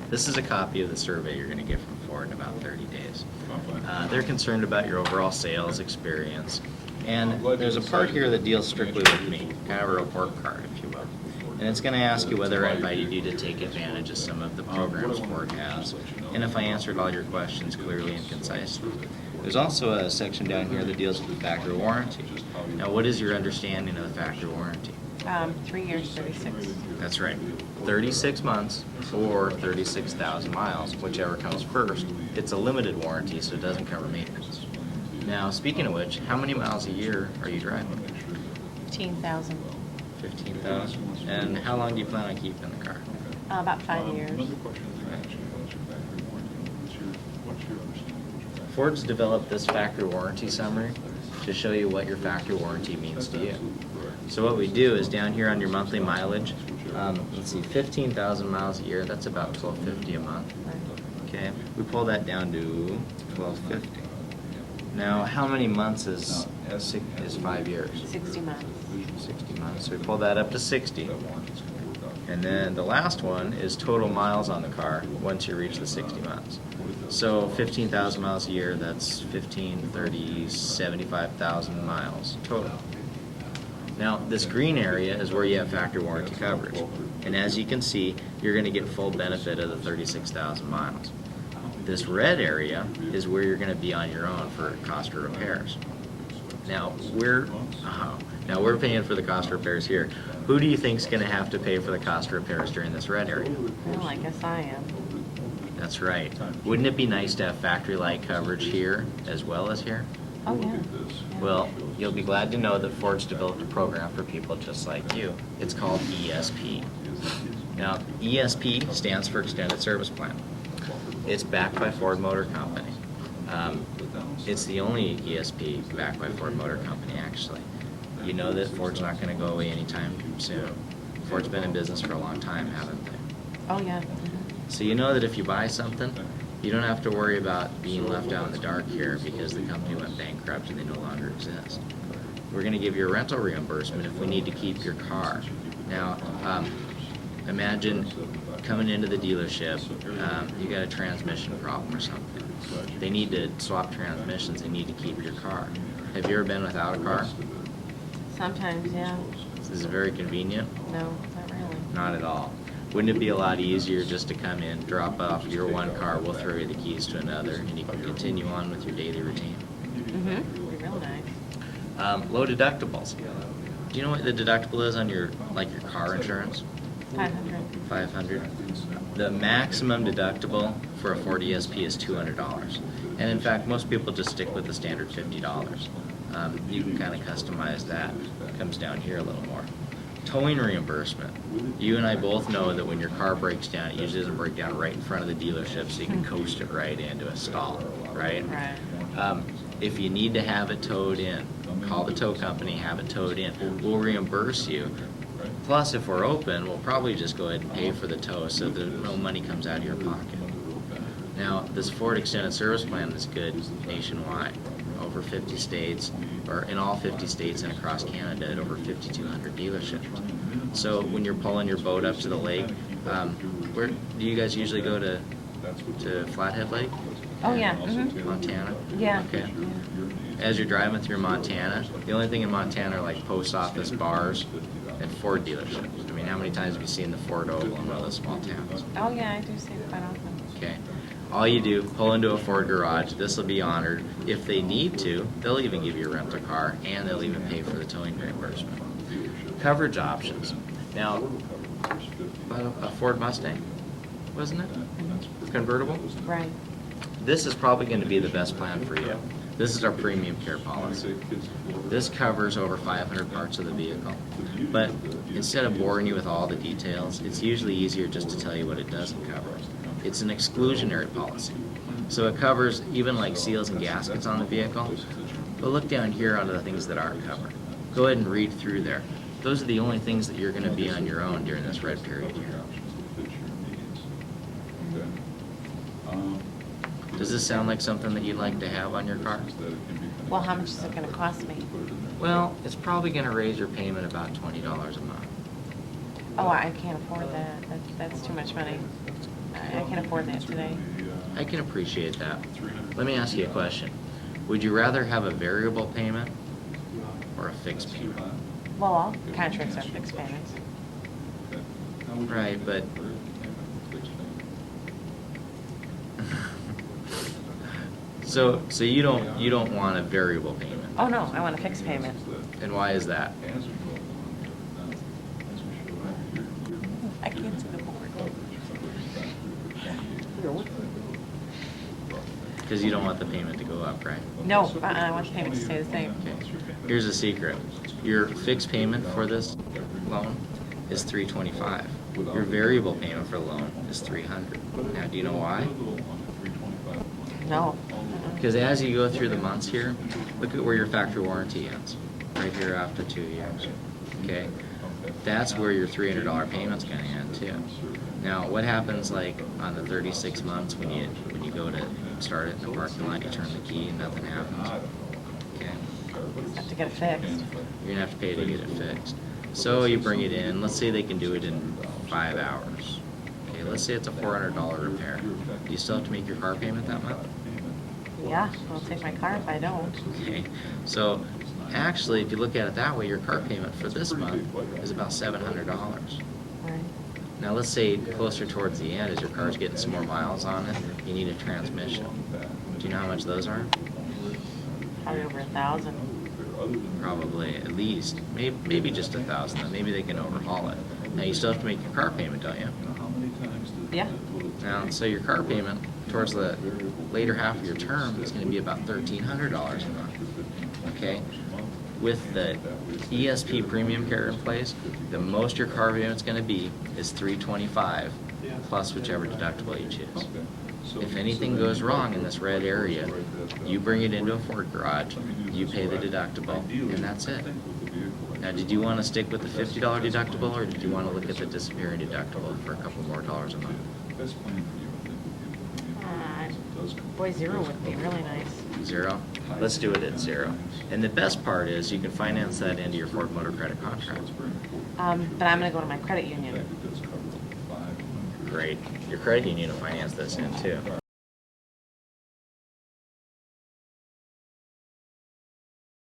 This is a copy of the survey you're going to get from Ford in about 30 days. They're concerned about your overall sales experience. And there's a part here that deals strictly with me, kind of a report card, if you will. And it's going to ask you whether I invited you to take advantage of some of the programs Ford has, and if I answered all your questions clearly and concisely. There's also a section down here that deals with the factory warranty. Now, what is your understanding of the factory warranty? 3 years, 36. That's right. 36 months or 36,000 miles, whichever comes first. It's a limited warranty, so it doesn't cover maintenance. Now, speaking of which, how many miles a year are you driving? 15,000. 15,000. And how long do you plan on keeping the car? About 5 years. Ford's developed this factory warranty summary to show you what your factory warranty means to you. So what we do is down here on your monthly mileage, let's see, 15,000 miles a year, that's about $12.50 a month. Okay, we pull that down to $12.50. Now, how many months is 5 years? 60 months. 60 months. So we pull that up to 60. And then the last one is total miles on the car once you reach the 60 months. So 15,000 miles a year, that's 15, 30, 75,000 miles total. Now, this green area is where you have factory warranty coverage. And as you can see, you're going to get full benefit of the 36,000 miles. This red area is where you're going to be on your own for cost of repairs. Now, we're paying for the cost of repairs here. Who do you think is going to have to pay for the cost of repairs during this red area? Well, I guess I am. That's right. Wouldn't it be nice to have factory-like coverage here as well as here? Oh, yeah. Well, you'll be glad to know that Ford's developed a program for people just like you. It's called ESP. Now, ESP stands for Extended Service Plan. It's backed by Ford Motor Company. It's the only ESP backed by Ford Motor Company, actually. You know that Ford's not going to go away anytime soon. Ford's been in business for a long time, haven't they? Oh, yeah. So you know that if you buy something, you don't have to worry about being left out in the dark here because the company went bankrupt and they no longer exist. We're going to give you a rental reimbursement if we need to keep your car. Now, imagine coming into the dealership, you got a transmission problem or something. They need to swap transmissions, they need to keep your car. Have you ever been without a car? Sometimes, yeah. Is it very convenient? No, not really. Not at all. Wouldn't it be a lot easier just to come in, drop off your one car, we'll throw you the keys to another, and you can continue on with your daily routine? Mm-hmm. It'd be real nice. Low deductibles. Do you know what the deductible is on your car insurance? 500. 500. The maximum deductible for a Ford ESP is $200. And in fact, most people just stick with the standard $50. You can kind of customize that. It comes down here a little more. Towing reimbursement. You and I both know that when your car breaks down, it usually doesn't break down right in front of the dealership, so you can coast it right into a stall, right? Right. If you need to have it towed in, call the tow company, have it towed in. We'll reimburse you. Plus, if we're open, we'll probably just go ahead and pay for the tow so that no money comes out of your pocket. Now, this Ford Extended Service Plan is good nationwide. Over 50 states, or in all 50 states and across Canada at over 5,200 dealerships. So when you're pulling your boat up to the lake, where do you guys usually go to Flathead Lake? Oh, yeah. Mm-hmm. Montana? Yeah. Okay. As you're driving through Montana, the only thing in Montana are like post office, bars, and Ford dealerships. I mean, how many times have you seen the Ford Oval in one of those small towns? Oh, yeah, I do see it quite often. Okay. All you do, pull into a Ford garage. This will be honored. If they need to, they'll even give you a rental car, and they'll even pay for the towing reimbursement. Coverage options. Now, a Ford Mustang, wasn't it? Convertible? Right. This is probably going to be the best plan for you. This is our premium care policy. This covers over 500 parts of the vehicle. But instead of boring you with all the details, it's usually easier just to tell you what it doesn't cover. It's an exclusionary policy. So it covers even like seals and gaskets on the vehicle. But look down here onto the things that aren't covered. Go ahead and read through there. Those are the only things that you're going to be on your own during this red period here. Does this sound like something that you'd like to have on your car? Well, how much is it going to cost me? Well, it's probably going to raise your payment about $20 a month. Oh, I can't afford that. That's too much money. I can afford that today. I can appreciate that. Let me ask you a question. Would you rather have a variable payment or a fixed payment? Well, all contracts are fixed payments. Right, but so you don't want a variable payment. Oh, no, I want a fixed payment. And why is that? I can't see the board. Because you don't want the payment to go up, right? No, I want the payment to stay the same. Okay. Here's a secret. Your fixed payment for this loan is $325. Your variable payment for the loan is $300. Now, do you know why? No. Because as you go through the months here, look at where your factory warranty ends. Right here after 2 years. Okay? That's where your $300 payment's going to end too. Now, what happens like on the 36 months when you go to start it in the parking lot, you turn the key and nothing happens? Okay? Have to get it fixed. You're gonna have to pay to get it fixed. So you bring it in. Let's say they can do it in 5 hours. Okay, let's say it's a $400 repair. Do you still have to make your car payment that month? Yeah, I'll take my car if I don't. Okay, so actually, if you look at it that way, your car payment for this month is about $700. Right. Now, let's say closer towards the end, as your car's getting some more miles on it, you need a transmission. Do you know how much those are? Probably over 1,000. Probably at least, maybe just 1,000. Then maybe they can overhaul it. Now, you still have to make your car payment, don't you? Yeah. Now, so your car payment towards the later half of your term is going to be about $1,300 a month. Okay? With the ESP premium carrier in place, the most your car payment's going to be is $325 plus whichever deductible you choose. If anything goes wrong in this red area, you bring it into a Ford garage, you pay the deductible, and that's it. Now, did you want to stick with the $50 deductible, or did you want to look at the disappearing deductible for a couple more dollars a month? Boy, 0 would be really nice. 0? Let's do it at 0. And the best part is you can finance that into your Ford Motor Credit contract. But I'm going to go to my credit union. Great. Your credit union will finance this in too.